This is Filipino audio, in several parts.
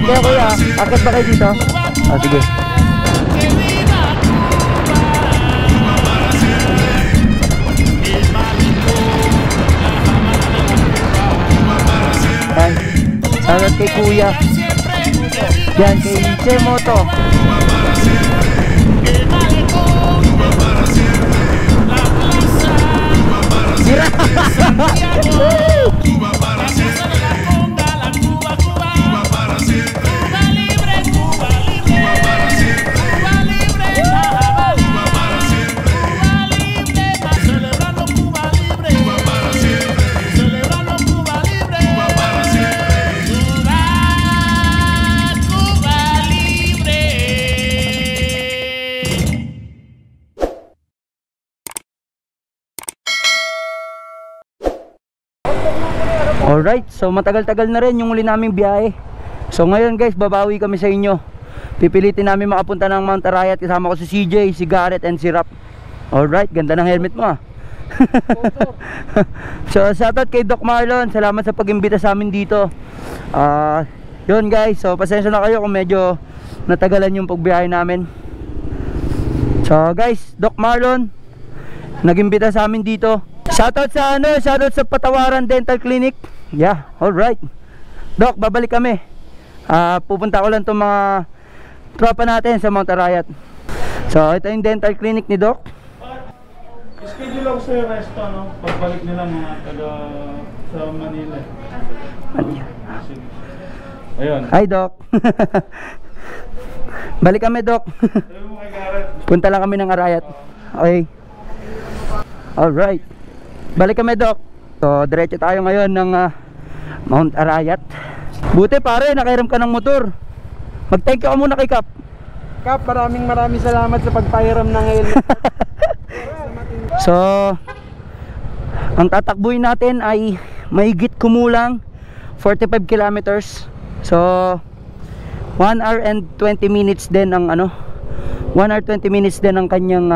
kayo kuya, akit ba kayo dito? Oh, sige. Ay, salat kay kuya. Yan, kay Chemoto. Mira! Alright, so matagal-tagal na rin yung uli naming biyahe. So ngayon guys, babawi kami sa inyo. Pipilitin namin makapunta ng Mount Arayat. Kasama ko si CJ, si Garrett, and si Rap. Alright, ganda ng helmet mo ah. So shoutout kay Doc Marlon. Salamat sa pag-imbita sa amin dito. Yun guys, so pasensya na kayo kung medyo natagalan yung pagbiyahe namin. So guys, Doc Marlon nag-imbita sa amin dito. Shoutout sa shoutout sa Patawaran Dental Clinic. Yeah, alright. Doc, babalik kami. Pupunta ko lang itong mga tropa natin sa Mount Arayat. So, ito yung dental clinic ni Doc. Schedule ako sa resto, no? Pagbalik nila mga taga sa Manila. Ayun. Hi, Doc. Balik kami, Doc. Sabi mo kay Garrett. Punta lang kami ng Arayat. Okay. Alright. Balik kami, Doc. So, diretso tayo ngayon ng Mount Arayat. Buti pare, nakairam ka ng motor. Mag-thank you ka muna kay Kap. Kap, maraming salamat sa pagpahiram ng helmet. So, ang tatakbuhin natin ay mahigit kumulang 45 kilometers. So, 1 hour and 20 minutes din ang 1 hour 20 minutes din ang kanyang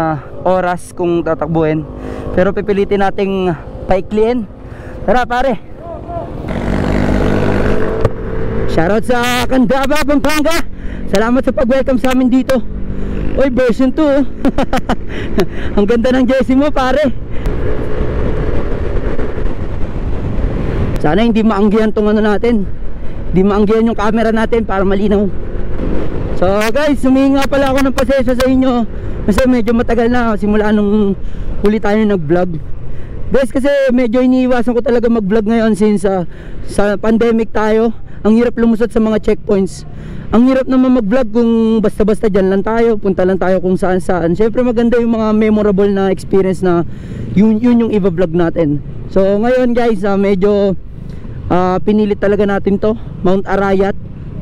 oras kung tatakbuhin. Pero pipilitin nating paikliin. Tara pare. Shoutout sa Candaba, Pampanga. Salamat sa pag-welcome sa amin dito. Oy, version 2. Ang ganda ng jersey mo pare. Sana hindi maanggihan tong natin. Hindi maanggihan yung camera natin para malinaw. So guys, humingi nga pala ako ng pasensya sa inyo kasi medyo matagal na simula nung huli tayo nag-vlog. Guys, kasi medyo iniiwasan ko talaga mag-vlog ngayon since sa pandemic tayo. Ang hirap lumusot sa mga checkpoints. Ang hirap naman mag-vlog kung basta-basta dyan lang tayo, punta lang tayo kung saan-saan. Siyempre maganda yung mga memorable na experience na yun yung i-vlog natin. So ngayon guys, medyo pinilit talaga natin to, Mount Arayat.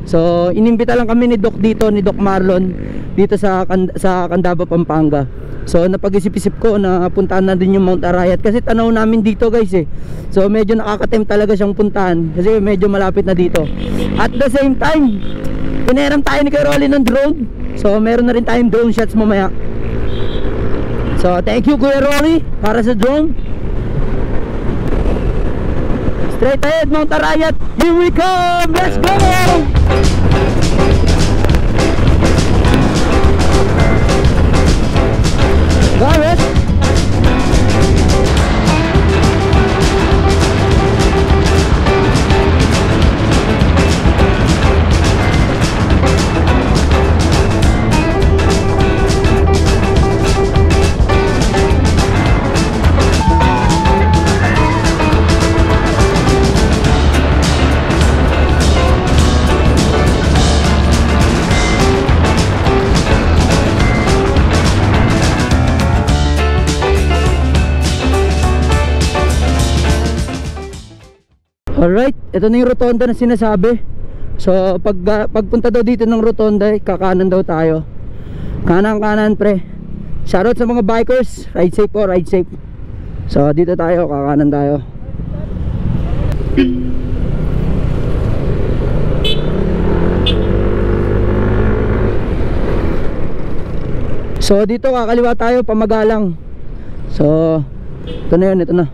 So inimbita lang kami ni Doc dito, ni Doc Marlon dito sa Candaba, Pampanga. So napag-isip-isip ko na puntahan na din yung Mount Arayat kasi tanaw namin dito guys eh. So medyo nakaka-tempt talaga siyang puntahan kasi medyo malapit na dito. At the same time, pineram tayo ni Kuya Rolly ng drone. So meron na rin tayong drone shots mamaya. So thank you Kuya Rolly para sa drone. Straight ahead Mount Arayat. Here we come. Let's go. Garrett. Alright, ito na yung rotonda na sinasabi. So pagpunta daw dito ng rotonda, kakanan daw tayo. Kanan pre. Shoutout sa mga bikers. Ride safe po, ride safe. So dito tayo, kakanan tayo. So dito kakaliwa tayo, pamagalang. So ito na yun, ito na.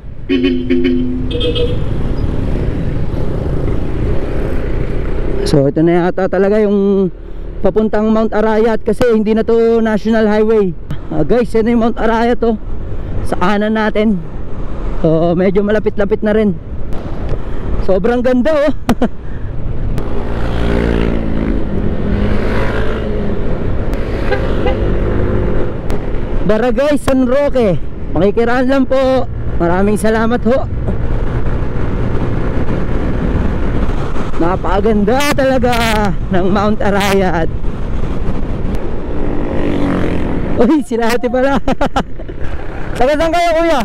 So ito na yata talaga yung papuntang Mount Arayat kasi hindi na to national highway. Guys, yan yung Mount Arayat to. Sa kanan natin. So medyo malapit-lapit na rin. Sobrang ganda oh. Barangay San Roque, makikiraan lang po. Maraming salamat ho. Napakaganda talaga ng Mount Arayat. Uy, sila ate pala. Taga saan kayo kuya?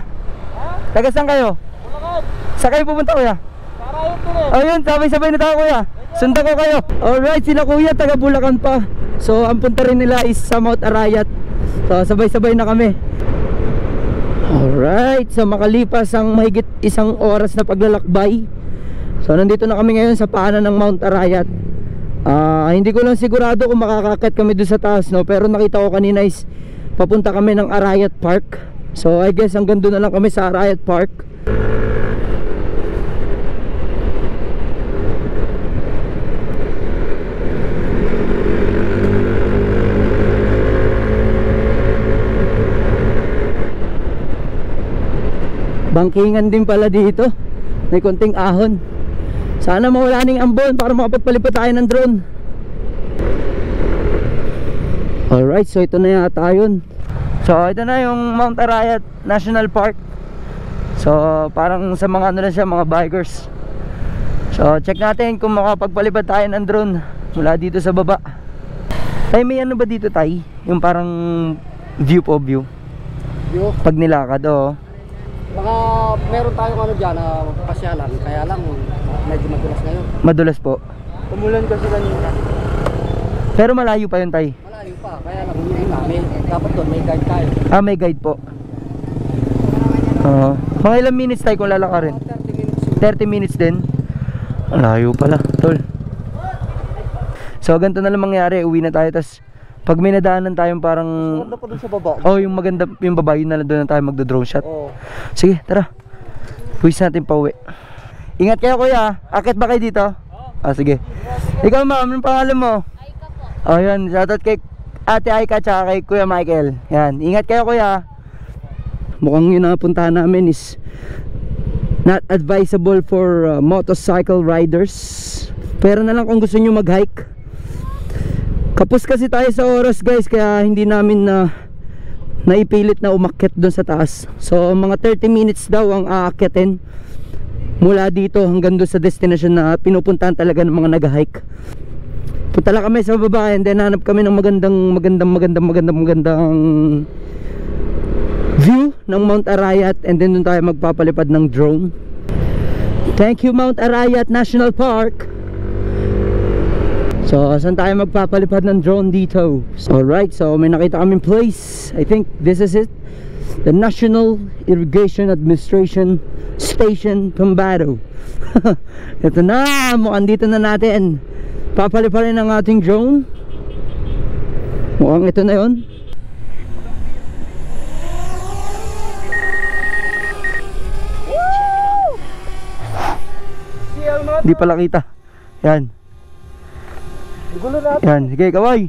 Taga saan kayo? Bulacan. Saan kayo pupunta kuya? Arayat din eh. Ayun, sabay-sabay na tayo kuya. Sundan ko kayo. Alright, sila kuya taga Bulacan pa. So ang punta rin nila is sa Mount Arayat. So sabay-sabay na kami. Alright, so makalipas ang mahigit 1 oras na paglalakbay. So nandito na kami ngayon sa paanan ng Mount Arayat. Hindi ko lang sigurado kung makakakit kami doon sa taas, no? Pero nakita ko kanina is papunta kami ng Arayat Park. So I guess hanggang doon na lang kami sa Arayat Park. Bangkingan din pala dito. May konting ahon. Sana mawala ning ambon para makapagpalipad tayo ng drone. Alright, so ito na yata yun. So ito na yung Mount Arayat National Park. So parang sa mga ano na siya, mga bikers. So check natin kung makapagpalipad tayo ng drone mula dito sa baba. Tay, may ano ba dito tay? Yung parang view po view. Yo, Pag nilakad, oo. baka meron tayong ano dyan na pasyalan. Kaya lang, medyo madulas ngayon. Madulas po. Umulan kasi kanina. Pero malayo pa yun tay. Malayo pa, kaya lang humihin namin. Dapat doon may guide tayo. Ah, may guide po. Mga ilang minutes tayo kung lalakarin? 30 minutes. 30 minutes din. Layo pala, tol. So ganito na lang mangyari, uwi na tayo. Tas pag may nadaanan tayong parang Maganda pa doon sa baba. oh, yung maganda, yung babae na lang doon na tayo magdo-drone shot. Oo. Sige, tara. Puwis natin pauwi. Ingat kayo kuya, akit ba kayo dito? Ah, sige. Ikaw ma'am, anong pangalan mo? Aika po. Oh, yun, shoutout kay Ate Aika tsaka kay Kuya Michael. Yan, ingat kayo kuya. Mukhang yun ang puntahan namin is not advisable for motorcycle riders. Pero na lang kung gusto nyo mag-hike. Kapos kasi tayo sa oras guys, kaya hindi namin naipilit na umakyat doon sa taas. So mga 30 minutes daw ang aakyatin mula dito hanggang doon sa destination na pinupuntahan talaga ng mga nag-hike. Punta lang kami sa baba and then hanap kami ng magandang view ng Mount Arayat and then doon tayo magpapalipad ng drone. Thank you Mount Arayat National Park. So saan tayo magpapalipad ng drone dito? Alright, so may nakita kaming place. I think this is it. The National Irrigation Administration Station Pambado. Ito na, mukhang dito na natin papaliparin ang ating drone. Mukhang ito na yun. Hindi pala kita. Yan. Gulo natin. Yan, sige, kaway.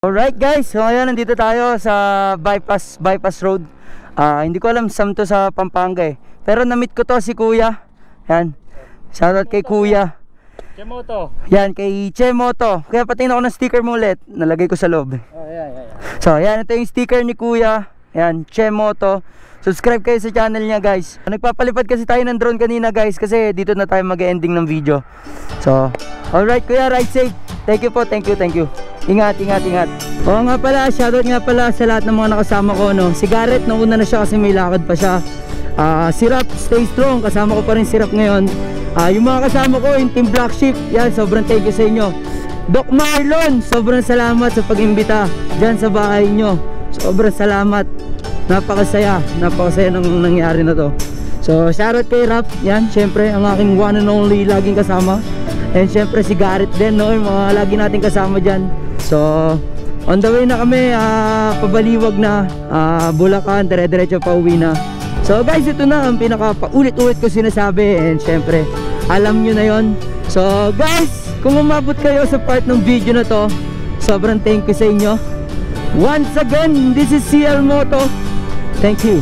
Alright guys, so ngayon nandito tayo sa bypass road. Hindi ko alam saan to sa Pampanga eh. Pero na-meet ko to si Kuya. Yan. Shoutout kay Kuya. Chemoto. Yan, kay Chemoto. Kaya patingin ako ng sticker mo ulit. Nalagay ko sa loob. Yeah. So yan, ito yung sticker ni Kuya. Yan, Chemoto. Subscribe kayo sa channel niya guys. Nagpapalipad kasi tayo ng drone kanina guys, kasi dito na tayo mag-ending ng video. So, alright Kuya, ride safe. Thank you po, thank you. Ingat. Oo nga pala, shoutout nga pala sa lahat ng mga nakasama ko, no. Si Garrett, nauna na siya kasi may lakad pa siya. Si Rap, stay strong, kasama ko pa rin si Rap ngayon. Yung mga kasama ko, yung Team Black Sheep, yan, sobrang thank you sa inyo. Doc Marlon, sobrang salamat sa pag-imbita dyan sa bahay nyo. Sobrang salamat. Napakasaya nang nangyari na to. So shoutout kay Rap, yan, syempre ang aking one and only laging kasama. And syempre si Garrett din, no, yung mga lagi natin kasama dyan. So on the way na kami, pabaliwag na, Bulacan, dire-diretso pa uwi na. So guys, ito na ang pinaka-paulit-ulit ko sinasabi. And syempre, alam nyo na yon. So guys, kung umabot kayo sa part ng video na to, sobrang thank you sa inyo. Once again, this is CL Moto. Thank you.